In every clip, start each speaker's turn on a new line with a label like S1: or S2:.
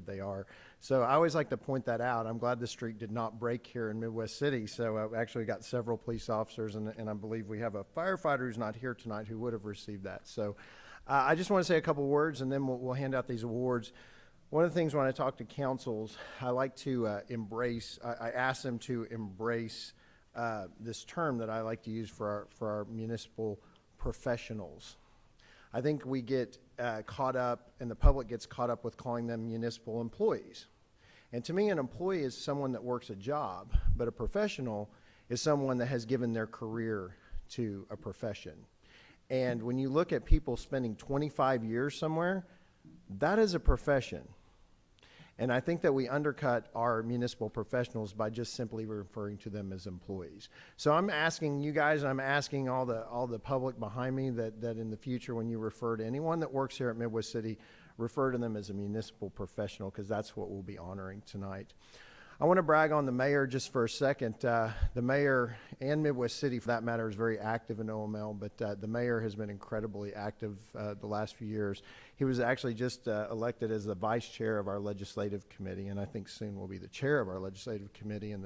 S1: they are. So I always like to point that out. I'm glad the streak did not break here in Midwest City. So I've actually got several police officers, and I believe we have a firefighter who's not here tonight who would have received that. So I just want to say a couple words, and then we'll hand out these awards. One of the things when I talk to councils, I like to I ask them to embrace this term that I like to use for our municipal professionals. I think we get caught up, and the public gets caught up with calling them municipal employees. And to me, an employee is someone that works a job, but a professional is someone that has given their career to a profession. And when you look at people spending 25 years somewhere, that is a profession. And I think that we undercut our municipal professionals by just simply referring to them as employees. So I'm asking you guys, and I'm asking all the public behind me that in the future when you refer to anyone that works here at Midwest City, refer to them as a municipal professional, because that's what we'll be honoring tonight. I want to brag on the mayor just for a second. The mayor and Midwest City, for that matter, is very active in OML, but the mayor has been incredibly active the last few years. He was actually just elected as the vice chair of our legislative committee, and I think soon will be the chair of our legislative committee in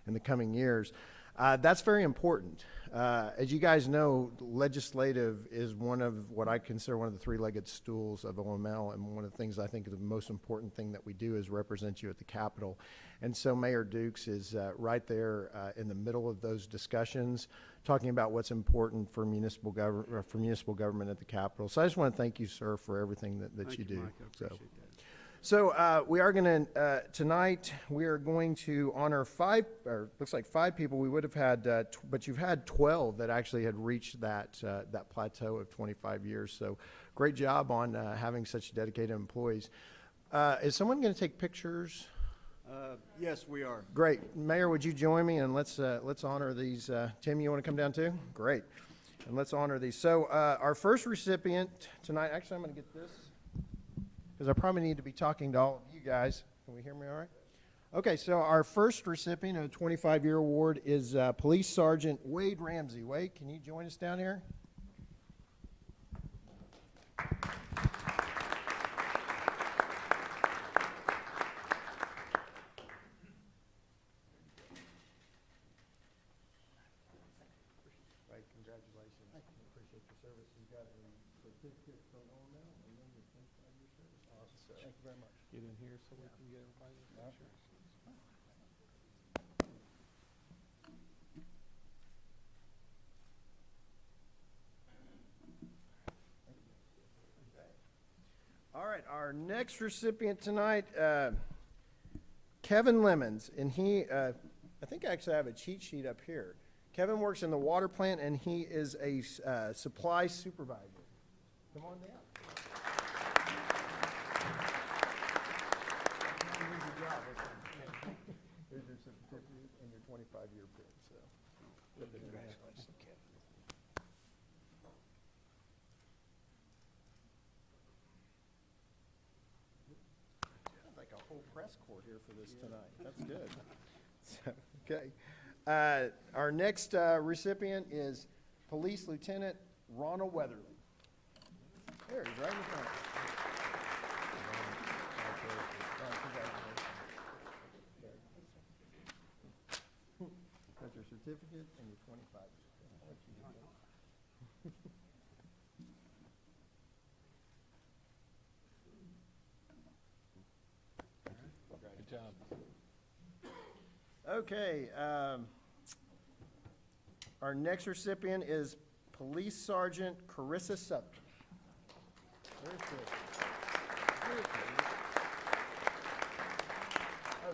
S1: the coming years. That's very important. As you guys know, legislative is one of what I consider one of the three-legged stools of OML, and one of the things I think is the most important thing that we do is represent you at the Capitol. And so Mayor Dukes is right there in the middle of those discussions, talking about what's important for municipal government at the Capitol. So I just want to thank you, sir, for everything that you do.
S2: Mike. I appreciate that.
S1: So we are going to, tonight, we are going to honor looks like five people. We would have had, but you've had 12 that actually had reached that plateau of 25 years. So great job on having such dedicated employees. Is someone going to take pictures?
S2: Yes, we are.
S1: Great. Mayor, would you join me, and let's honor these. Tim, you want to come down too? Great. And let's honor these. So our first recipient tonight, actually I'm going to get this, because I probably need to be talking to all of you guys. Can we hear me all right? Okay, so our first recipient of the 25-year award is Police Sergeant Wade Ramsey. Wade, can you join us down here? Right, congratulations. I appreciate your service. You got a certificate from OML and then your 25-year service. Awesome. Thank you very much.
S3: Get in here so we can get everybody's pictures.
S1: All right, our next recipient tonight, Kevin Lemons, and he, I think I actually have a cheat sheet up here. Kevin works in the water plant, and he is a supply supervisor. Come on down. Here's your certificate and your 25-year pin. So, congratulations, Kevin. Like a whole press corps here for this tonight. That's good. So, okay. Our next recipient is Police Lieutenant Ronald Weatherly. There, he's right in front. That's your certificate and your 25. I'll let you do that.
S3: Good job.
S1: Okay, our next recipient is Police Sergeant Carissa Sutton. Where's Carissa? Where's Carissa? Oh,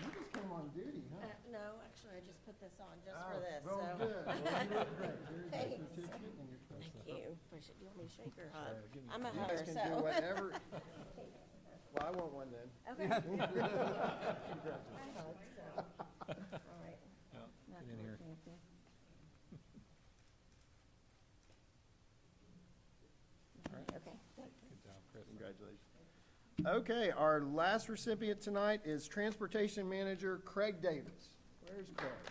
S1: you just came on duty, huh?
S4: No, actually, I just put this on just
S1: Oh,
S4: for this,
S1: well,
S4: so.
S1: good. Well, you look great. Here's your
S4: Thanks.
S1: certificate and your 25.
S4: Thank you. Push it. Do you want me to shake or hug?
S1: Give me-
S4: I'm a
S1: You guys
S4: hugger,
S1: can do
S4: so.
S1: whatever. Well, I want one then.
S4: Okay. I hug, so. All right.
S3: Get in here.
S4: Okay.
S3: Good job, Chris.
S1: Congratulations. Okay, our last recipient tonight is Transportation Manager Craig Davis. Where's Craig? You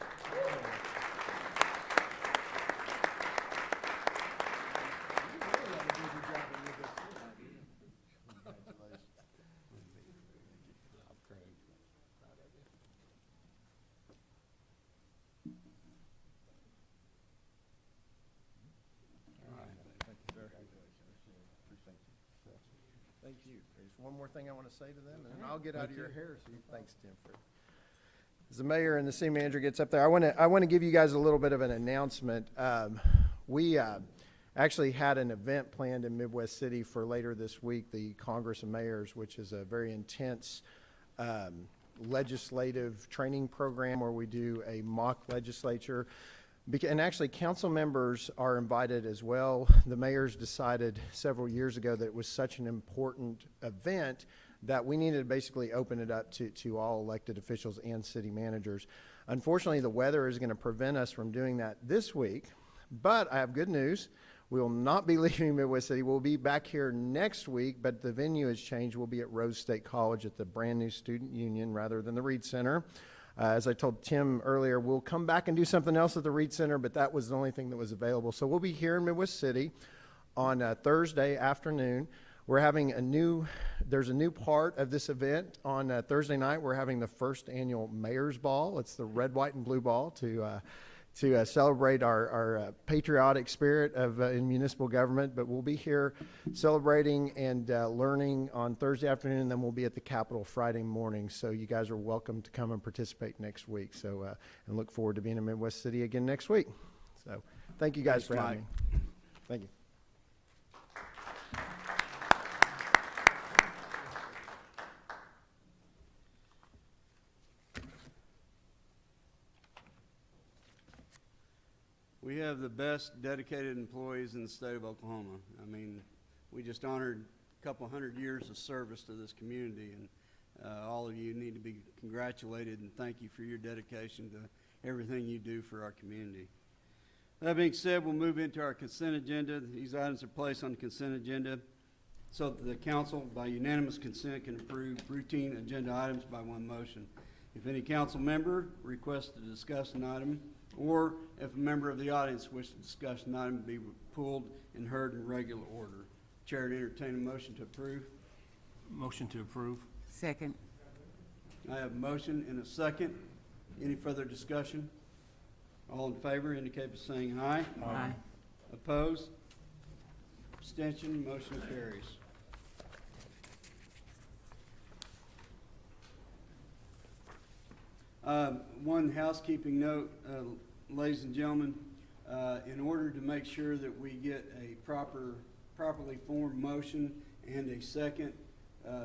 S1: really have a busy job in Midwest City. Congratulations. you. There's one more thing I want to say to them, and then I'll get out of your hair. So thanks, Tim. As the mayor and the city manager gets up there, I want to give you guys a little bit of an announcement. We actually had an event planned in Midwest City for later this week, the Congress of Mayors, which is a very intense legislative training program where we do a mock legislature. And actually, council members are invited as well. The mayors decided several years ago that it was such an important event that we needed to basically open it up to all elected officials and city managers. Unfortunately, the weather is going to prevent us from doing that this week, but I have good news. We will not be leaving Midwest City. We'll be back here next week, but the venue has changed. We'll be at Rose State College at the brand new Student Union rather than the Reed Center. As I told Tim earlier, we'll come back and do something else at the Reed Center, but that was the only thing that was available. So we'll be here in Midwest City on Thursday afternoon. We're having there's a new part of this event on Thursday night. We're having the first annual Mayor's Ball. It's the red, white, and blue ball to celebrate our patriotic spirit in municipal government. But we'll be here celebrating and learning on Thursday afternoon, and then we'll be at the Capitol Friday morning. So you guys are welcome to come and participate next week. So and look forward to being in Midwest City again next week. So thank you guys for having me. Thank you.
S2: We have the best dedicated employees in the state of Oklahoma. I mean, we just honored a couple 100 years of service to this community, and all of you need to be congratulated, and thank you for your dedication to everything you do for our community. That being said, we'll move into our consent agenda. These items are placed on the consent agenda so that the council, by unanimous consent, can approve routine agenda items by one motion. If any council member requests to discuss an item, or if a member of the audience wishes to discuss an item, be pulled and heard in regular order. Chair to entertain a motion to approve.
S5: Motion to approve.
S6: Second.
S2: I have a motion and a second. Any further discussion? All in favor indicate by saying aye.
S6: Aye.
S2: Opposed? Abstention? Motion carries. One housekeeping note, ladies and gentlemen, in order to make sure that we get a properly formed motion and a second,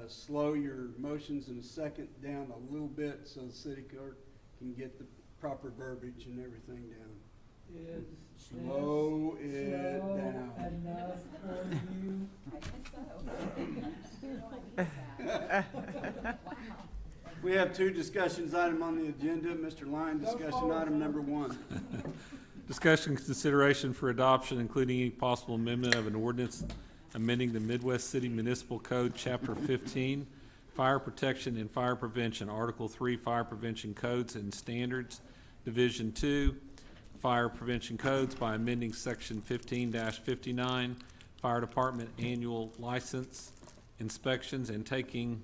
S2: slow your motions in a second down a little bit so the city clerk can get the proper verbiage and everything down. Slow it down.
S7: Enough for you.
S4: I guess so.
S2: We have two discussions item on the agenda. Mr. Lyon, discussion item number 1.
S3: Discussion consideration for adoption, including any possible amendment of an ordinance amending the Midwest City Municipal Code, Chapter 15, Fire Protection and Fire Prevention, Article 3, Fire Prevention Codes and Standards, Division 2, Fire Prevention Codes by amending Section 15-59, Fire Department Annual License Inspections, and taking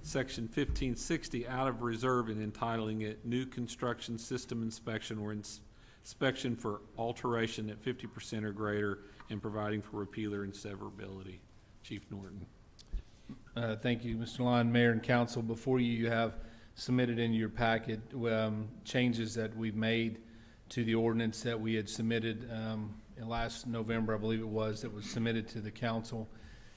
S3: Section 1560 out of reserve and entitling it New Construction System Inspection or Inspection for Alteration at 50% or greater, and providing for repealer and severability. Chief Norton.
S5: Thank you, Mr. Lyon, Mayor and Council. Before you, you have submitted in your packet changes that we've made to the ordinance that we had submitted in last November, I believe it was, that was submitted to the council.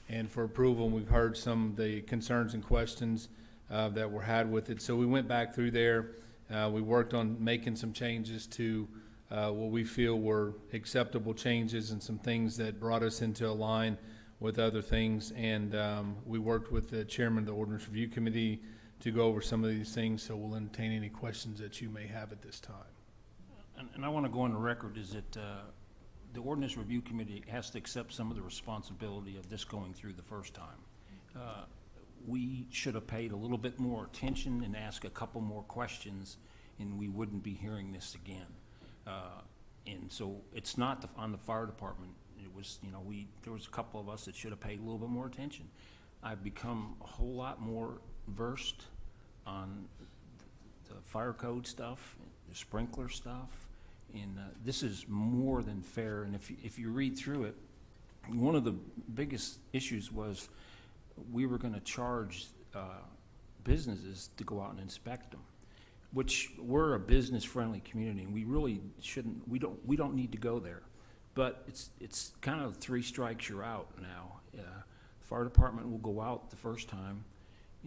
S5: And for approval, we've heard some of the concerns and questions that were had with it. So we went back through there. We worked on making some changes to what we feel were acceptable changes and some things that brought us into a line with other things. And we worked with the chairman of the Ordinance Review Committee to go over some of these things. So we'll entertain any questions that you may have at this time.
S7: And I want to go on the record is that the Ordinance Review Committee has to accept some of the responsibility of this going through the first time. We should have paid a little bit more attention and asked a couple more questions, and we wouldn't be hearing this again. And so it's not on the fire department. It was, there was a couple of us that should have paid a little bit more attention. I've become a whole lot more versed on the fire code stuff, the sprinkler stuff, and this is more than fair. And if you read through it, one of the biggest issues was we were gonna charge businesses to go out and inspect them, which we're a business-friendly community, and we really shouldn't, we don't need to go there. But it's kind of 3 strikes, you're out now. Fire department will go out the first time,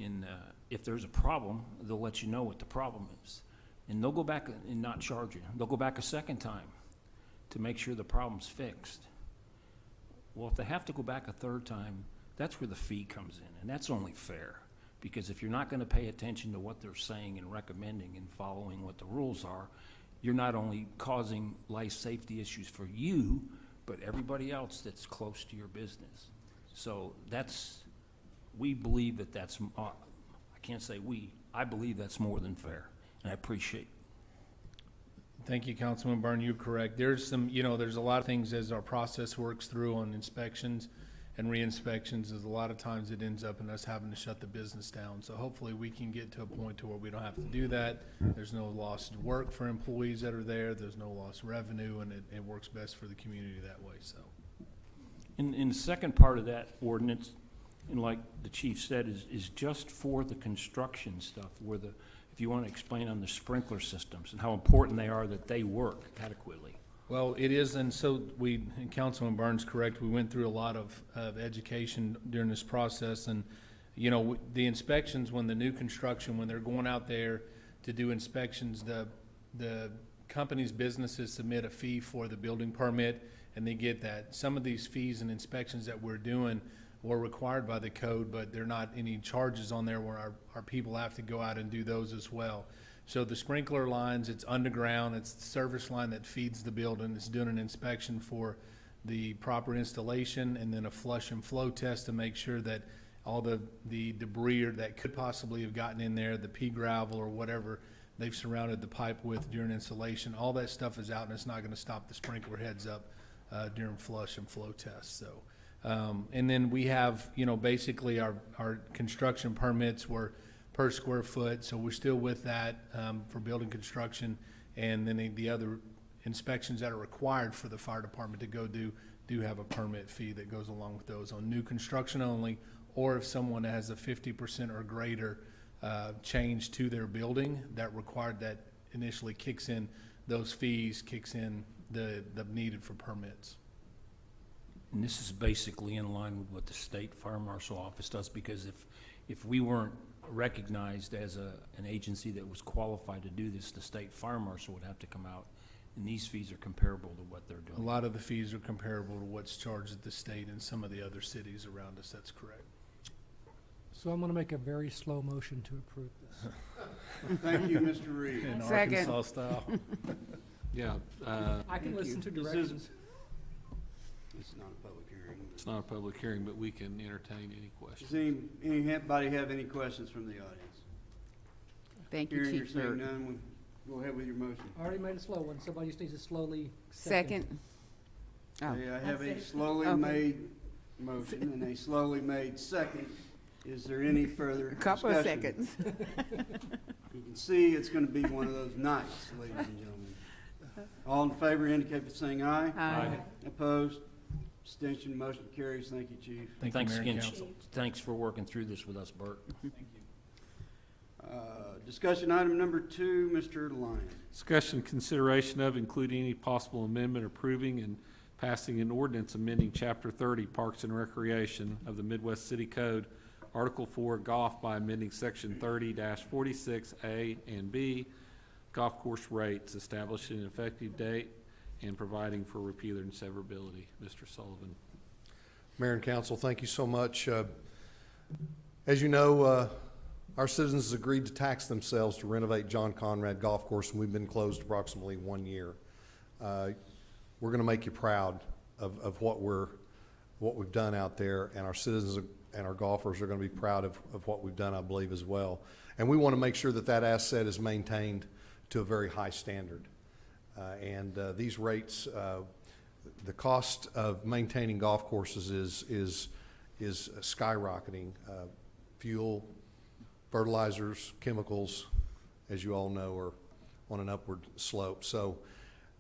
S7: and if there's a problem, they'll let you know what the problem is. And they'll go back and not charge you. They'll go back a second time to make sure the problem's fixed. Well, if they have to go back a third time, that's where the fee comes in, and that's only fair. Because if you're not gonna pay attention to what they're saying and recommending and following what the rules are, you're not only causing life safety issues for you, but everybody else that's close to your business. So we believe that's, I can't say we, I believe that's more than fair, and I appreciate.
S5: Thank you, Councilman Byrne, you're correct. There's there's a lot of things as our process works through on inspections and re-inspections, is a lot of times it ends up in us having to shut the business down. So hopefully we can get to a point to where we don't have to do that. There's no lost work for employees that are there. There's no lost revenue, and it works best for the community that way, so.
S7: In the second part of that ordinance, and like the chief said, is just for the construction stuff, where if you want to explain on the sprinkler systems and how important they are that they work adequately.
S5: Well, it is, and so and Councilman Burns correct, we went through a lot of education during this process, and, the inspections, when the new construction, when they're going out there to do inspections, the company's businesses submit a fee for the building permit, and they get that. Some of these fees and inspections that we're doing were required by the code, but there are not any charges on there where our people have to go out and do those as well. So the sprinkler lines, it's underground, it's the service line that feeds the building. It's doing an inspection for the proper installation, and then a flush and flow test to make sure that all the debris that could possibly have gotten in there, the pea gravel or whatever they've surrounded the pipe with during installation, all that stuff is out, and it's not gonna stop the sprinkler heads up during flush and flow tests. So, and then we have, basically our construction permits were per square foot, so we're still with that for building construction, and then the other inspections that are required for the fire department to go do have a permit fee that goes along with those on new construction only, or if someone has a 50% or greater change to their building that required, that initially kicks in those fees, kicks in the needed for permits.
S7: And this is basically in line with what the state fire marshal office does, because if we weren't recognized as an agency that was qualified to do this, the state fire marshal would have to come out, and these fees are comparable to what they're
S5: A
S7: doing.
S5: lot of the fees are comparable to what's charged at the state and some of the other cities around us, that's correct.
S4: So I'm going to make a very slow motion to approve this.
S2: Thank you, Mr. Reed.
S5: In
S6: Second.
S5: Arkansas style.
S3: Yeah,
S4: I can listen to
S2: This is-
S4: directions.
S2: This is not a public hearing.
S3: it's not a public hearing, but we can entertain any questions.
S2: Does anybody have any questions from the audience?
S6: Thank you,
S2: Hearing you're
S6: Chief
S2: seeing
S6: Burt.
S2: none, go ahead with your motion.
S4: I already made a slow one. Somebody just needs to slowly
S6: Second. Oh,
S2: Okay, I have a
S6: That's it.
S2: slowly
S6: Okay.
S2: made motion and a slowly made second. Is there any further
S6: a couple of
S2: discussion?
S6: seconds.
S2: You can see it's gonna be one of those nights, ladies and gentlemen. All in favor indicate by saying aye.
S6: Aye.
S2: Opposed? Abstention, motion carries. Thank you, Chief.
S5: Thank you,
S7: Thanks
S5: Mayor and
S7: again,
S5: Council.
S7: thanks for working through this with us, Bert.
S2: Discussion item number 2, Mr. Lyon.
S3: Discussion, consideration of, including any possible amendment, approving and passing an ordinance amending Chapter 30 Parks and Recreation of the Midwest City Code, Article 4 Golf, by amending Section 30-46A and B, golf course rates, establishing an effective date, and providing for repealer and severability. Mr. Sullivan.
S1: Mayor and council, thank you so much. As you know, our citizens agreed to tax themselves to renovate John Conrad Golf Course, and we've been closed approximately 1 year. We're going to make you proud of what we've done out there, and our citizens and our golfers are going to be proud of what we've done, I believe, as well. And we want to make sure that that asset is maintained to a very high standard. And these rates, the cost of maintaining golf courses is skyrocketing. Fuel, fertilizers, chemicals, as you all know, are on an upward slope. So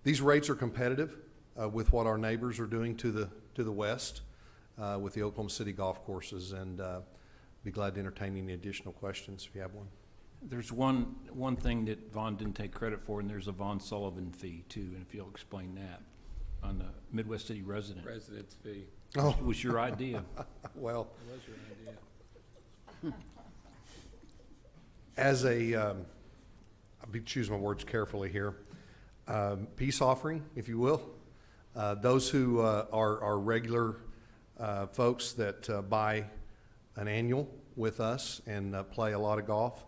S1: these rates are competitive with what our neighbors are doing to the west with the Oklahoma City golf courses. And
S8: be glad to entertain any additional questions if you have one.
S7: There's one thing that Vaughn didn't take credit for, and there's a Vaughn Sullivan fee too, and if you'll explain that on the Midwest City resident.
S3: Residence fee.
S8: Oh,
S7: It was your idea.
S8: well,
S3: That was your idea.
S8: as a, I'll be choosing my words carefully here, peace offering, if you will. Those who are regular folks that buy an annual with us and play a lot of golf,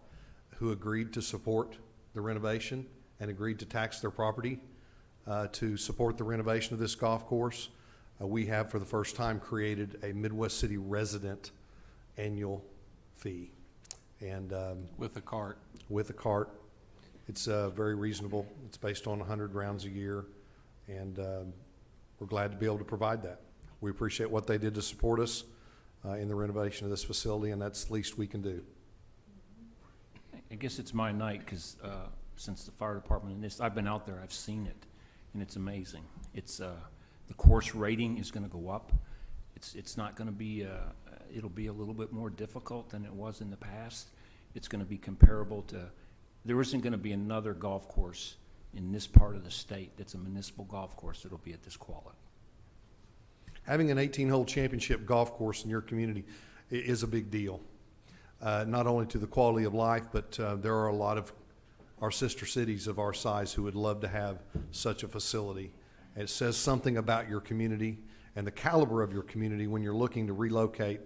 S8: who agreed to support the renovation and agreed to tax their property to support the renovation of this golf course, we have for the first time created a Midwest City resident annual fee. And
S3: With a cart.
S8: with a cart. It's very reasonable. It's based on 100 rounds a year, and we're glad to be able to provide that. We appreciate what they did to support us in the renovation of this facility, and that's the least we can do.
S7: I guess it's my night, because since the fire department and this, I've been out there, I've seen it, and it's amazing. It's, the course rating is gonna go up. It's not gonna be, it'll be a little bit more difficult than it was in the past. It's gonna be comparable to, there isn't gonna be another golf course in this part of the state that's a municipal golf course that'll be at this quality.
S8: Having an 18-hole championship golf course in your community is a big deal, not only to the quality of life, but there are a lot of our sister cities of our size who would love to have such a facility. It says something about your community and the caliber of your community when you're looking to relocate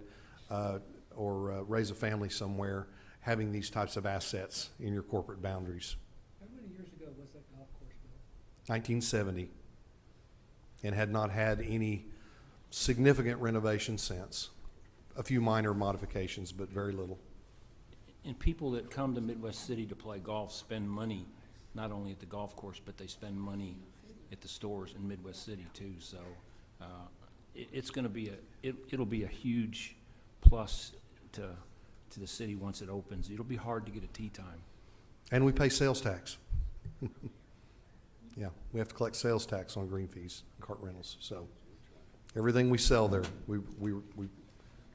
S8: or raise a family somewhere, having these types of assets in your corporate boundaries.
S4: How many years ago was that golf course built?
S8: 1970, and had not had any significant renovation since. A few minor modifications, but very little.
S7: And people that come to Midwest City to play golf spend money, not only at the golf course, but they spend money at the stores in Midwest City too. So it's going to be it'll be a huge plus to the city once it opens. It'll be hard to get a tee time.
S8: And we pay sales tax. Yeah, we have to collect sales tax on green fees, and cart rentals. So everything we sell there, we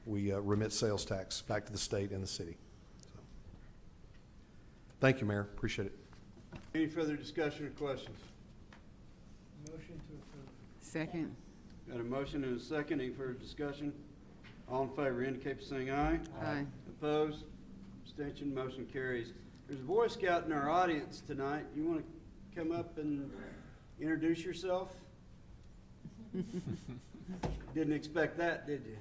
S8: remit sales tax back to the state and the city. So, thank you, Mayor. Appreciate it.
S2: Any further discussion or questions?
S4: Motion to approve.
S6: Second.
S2: Got a motion and a second. Any further discussion? All in favor indicate by saying aye.
S6: Aye.
S2: Opposed? Abstention? Motion carries. There's a Boy Scout in our audience tonight. You want to come up and introduce yourself? Didn't expect that, did you?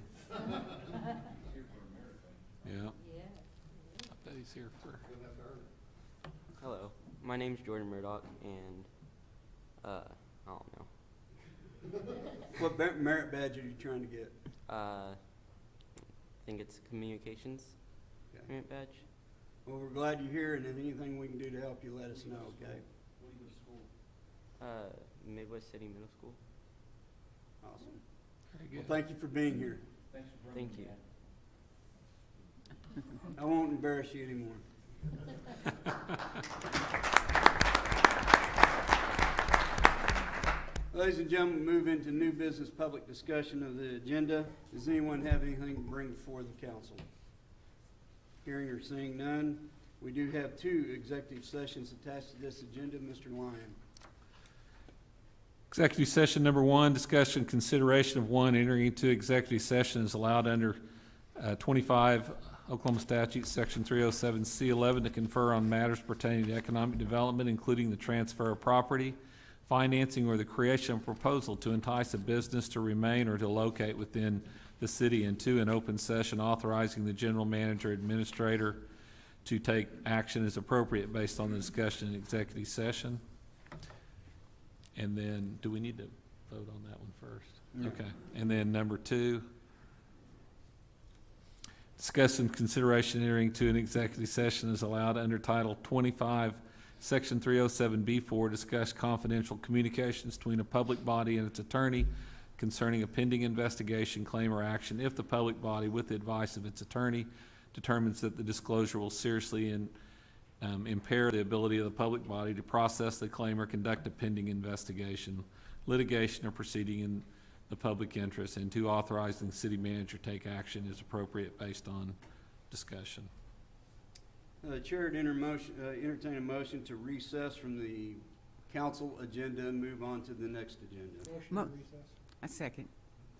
S3: Yeah. I bet he's here for.
S9: Hello, my name's Jordan Murdoch, and I don't know.
S2: What merit badge are you trying to get?
S9: I think it's communications
S2: Okay.
S9: merit badge.
S2: Well, we're glad you're here, and if anything we can do to help you, let us know, okay?
S9: Midwest City Middle School.
S2: Awesome.
S3: Very
S2: Well,
S3: good.
S2: thank you for being here.
S9: Thank you.
S2: I won't embarrass you anymore. Ladies and gentlemen, move into new business public discussion of the agenda. Does anyone have anything to bring before the council? Hearing or seeing none, we do have 2 executive sessions attached to this agenda. Mr. Lyon.
S3: Executive session number 1, discussion consideration of 1, entering into executive session is allowed under 25 Oklahoma statute, section 307C11, to confer on matters pertaining to economic development, including the transfer of property, financing, or the creation of proposal to entice a business to remain or to locate within the city, and 2, an open session authorizing the general manager, administrator to take action as appropriate based on the discussion in executive session. And then, do we need to vote on that one first?
S2: No.
S3: Okay. And then number 2, discussion consideration entering to an executive session is allowed under Title 25, Section 307B4, discuss confidential communications between a public body and its attorney concerning a pending investigation, claim, or action if the public body, with the advice of its attorney, determines that the disclosure will seriously impair the ability of the public body to process the claim or conduct a pending investigation, litigation, or proceeding in the public interest, and 2, authorizing the city manager to take action as appropriate based on discussion.
S2: Chair would entertain a motion to recess from the council agenda and move on to the next agenda.
S4: Motion
S6: Mo-
S4: to recess.
S6: A second.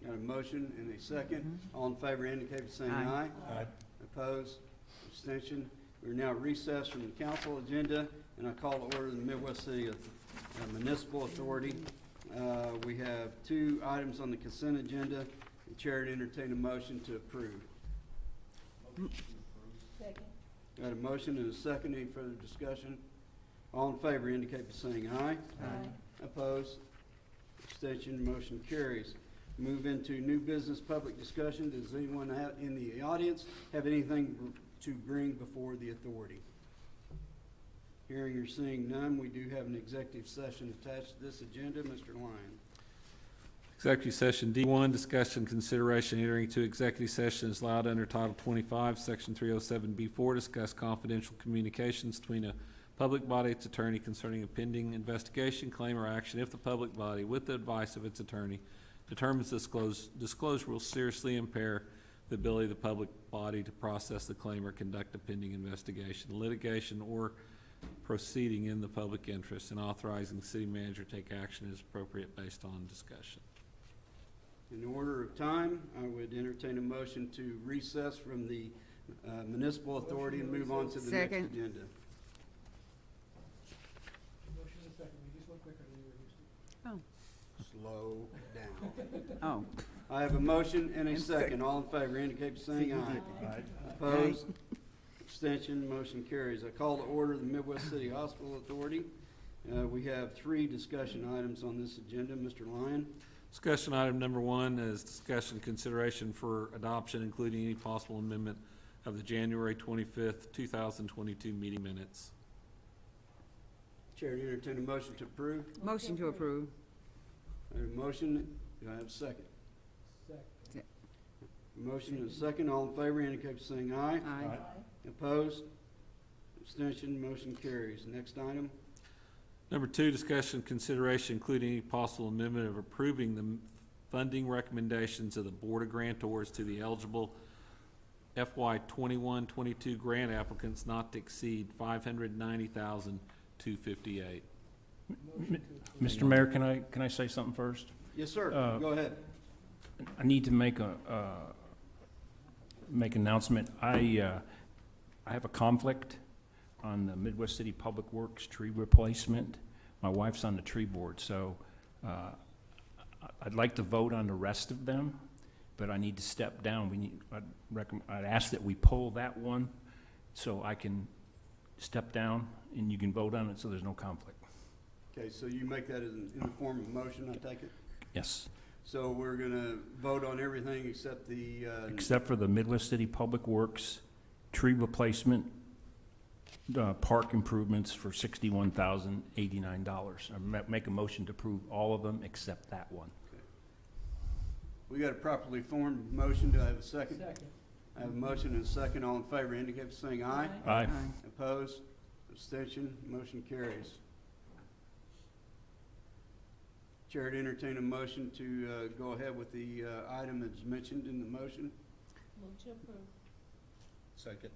S2: Got a motion and a second. All in favor indicate by saying aye.
S6: Aye.
S8: Aye.
S2: Opposed? Abstention? We're now recessed from the council agenda, and I call to order the Midwest City Municipal Authority. We have 2 items on the consent agenda. The chair would entertain a motion to approve. Got a motion and a second. Any further discussion? All in favor indicate by saying aye.
S6: Aye.
S2: Opposed? Abstention? Motion carries. Move into new business public discussion. Does anyone in the audience have anything to bring before the authority? Hearing or seeing none, we do have an executive session attached to this agenda. Mr. Lyon.
S3: Executive session D1, discussion, consideration, entering into executive session is allowed under Title 25, Section 307B4, discuss confidential communications between a public body, its attorney concerning a pending investigation, claim, or action if the public body, with the advice of its attorney, determines disclosure will seriously impair the ability of the public body to process the claim or conduct a pending investigation, litigation, or proceeding in the public interest, and authorizing the city manager to take action as appropriate based on discussion.
S2: In order of time, I would entertain a motion to recess from the municipal authority and move on to the next
S6: Second.
S2: agenda.
S4: Motion and second. We just went quicker than you were used to.
S2: Slow down.
S6: Oh.
S2: I have a motion and a second. All in favor indicate by saying aye. Opposed? Abstention? Motion carries. I call to order the Midwest City Hospital Authority. We have 3 discussion items on this agenda. Mr. Lyon.
S3: Discussion item number 1 is discussion consideration for adoption, including any possible amendment of the January 25th, 2022 meeting minutes.
S2: Chair to entertain a motion to approve.
S6: Motion to approve.
S2: I have a motion. Do I have a second?
S4: Second.
S2: Motion and a second. All in favor indicate by saying aye.
S6: Aye.
S2: Opposed? Abstention? Motion carries. Next item.
S3: Number 2, discussion consideration, including any possible amendment of approving the funding recommendations of the Board of Grantors to the eligible FY 21-22 grant applicants not to exceed $590,258.
S7: Mr. Mayor, can I say something first?
S2: Yes, sir. Go ahead.
S7: I need to make an announcement. I have a conflict on the Midwest City Public Works tree replacement. My wife's on the tree board, so I'd like to vote on the rest of them, but I need to step down. I'd ask that we pull that one so I can step down and you can vote on it so there's no conflict.
S2: Okay, so you make that in the form of motion, I take it?
S7: Yes.
S2: So we're gonna vote on everything except the,
S7: Except for the Midwest City Public Works tree replacement, park improvements for $61,089. I make a motion to approve all of them except that one.
S2: we got a properly formed motion. Do I have a second?
S4: Second.
S2: I have a motion and a second. All in favor indicate by saying aye.
S7: Aye.
S2: Opposed? Abstention? Motion carries. Chair to entertain a motion to go ahead with the item that's mentioned in the motion.
S8: Second.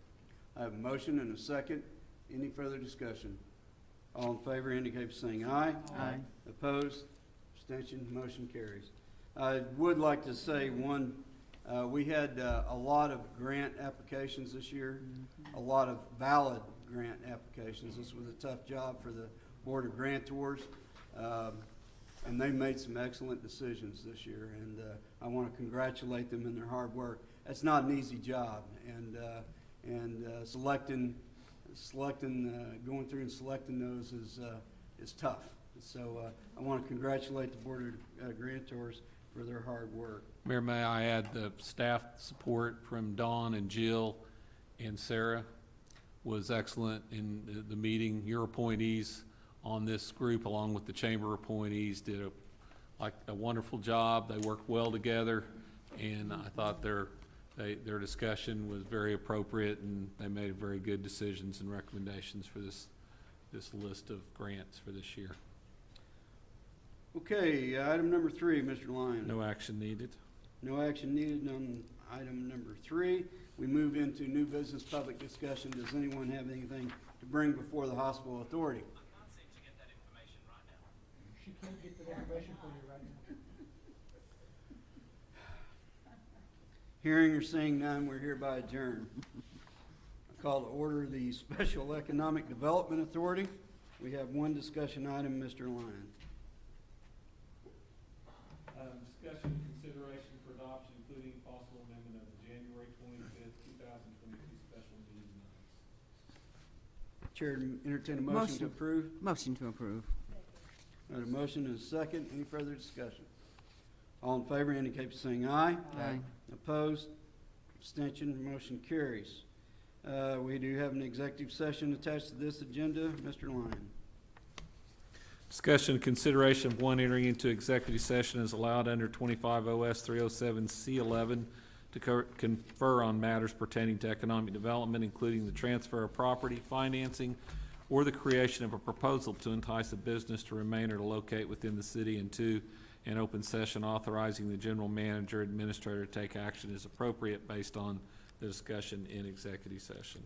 S2: I have a motion and a second. Any further discussion? All in favor indicate by saying aye.
S6: Aye.
S2: Opposed? Abstention? Motion carries. I would like to say we had a lot of grant applications this year, a lot of valid grant applications. This was a tough job for the Board of Grantors, and they made some excellent decisions this year, and I want to congratulate them in their hard work. That's not an easy job, and going through and selecting those is tough. So I want to congratulate the Board of Grantors for their hard work.
S3: Mayor, may I add the staff support from Dawn and Jill and Sarah was excellent in the meeting. Your appointees on this group, along with the chamber appointees, did a wonderful job. They worked well together, and I thought their discussion was very appropriate, and they made very good decisions and recommendations for this list of grants for this year.
S2: Okay, item number 3, Mr. Lyon.
S3: No action needed.
S2: No action needed on item number 3. we move into new business public discussion. Does anyone have anything to bring before the hospital authority?
S4: She can't get the information for you right now.
S2: Hearing or seeing none, we're hereby adjourned. I call to order the Special Economic Development Authority. We have one discussion item, Mr. Lyon.
S3: Discussion and consideration for adoption, including possible amendment of the January 25th, 2022 special meeting minutes.
S2: Chair, entertain a motion to
S6: Motion.
S2: approve.
S6: Motion to approve.
S2: Got a motion and a second. Any further discussion? All in favor indicate by saying aye.
S6: Aye.
S2: Opposed? Abstention? Motion carries. We do have an executive session attached to this agenda. Mr. Lyon.
S3: Discussion and consideration of one entering into executive session is allowed under 25 OS 307 C11 to confer on matters pertaining to economic development, including the transfer of property, financing, or the creation of a proposal to entice a business to remain or to locate within the city, and two, an open session authorizing the general manager, administrator to take action as appropriate based on the discussion in executive session.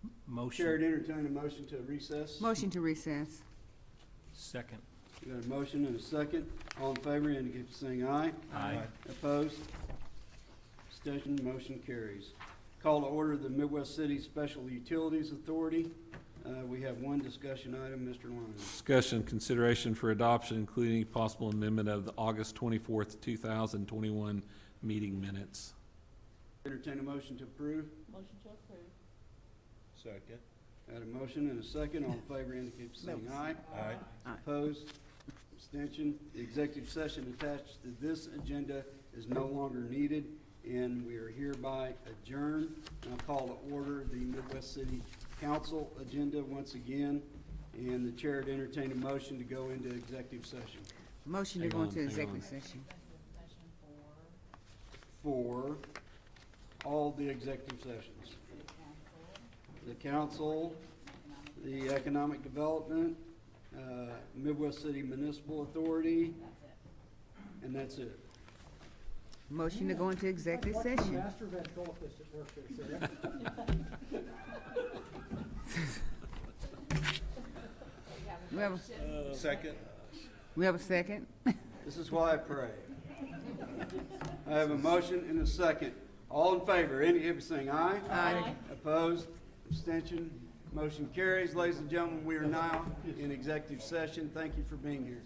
S2: Chair,
S7: Motion.
S2: entertain a motion to recess.
S6: Motion to recess.
S7: Second.
S2: We got a motion and a second. All in favor indicate by saying aye.
S7: Aye.
S2: Opposed? Abstention? Motion carries. Call to order the Midwest City Special Utilities Authority. We have one discussion item, Mr. Lyon.
S3: Discussion and consideration for adoption, including possible amendment of the August 24th, 2021 meeting minutes.
S2: Entertain a motion to approve.
S10: Motion to approve.
S8: Second.
S2: Got a motion and a second. All in favor indicate by saying aye.
S8: Aye.
S6: Aye.
S2: Opposed? Abstention? The executive session attached to this agenda is no longer needed, and we are hereby adjourned. And I'll call to order the Midwest City Council agenda once again, and the chair to entertain a motion to go into executive session
S6: Motion to
S3: Hang
S6: go
S3: on,
S6: into
S3: hang
S6: executive
S3: on.
S6: session.
S10: Executive session
S2: for all the executive sessions.
S10: for
S2: The council, the economic development, Midwest City Municipal Authority, and that's it.
S6: Motion to go into executive
S4: What's the
S6: session.
S4: master ventriloquist at work there, sir?
S6: We have,
S8: Second.
S6: we have a second?
S2: This is why I pray. I have a motion and a second. All in favor, indicate by saying aye.
S6: Aye.
S2: Opposed? Abstention? Motion carries. Ladies and gentlemen, we are now in executive session. Thank you for being here.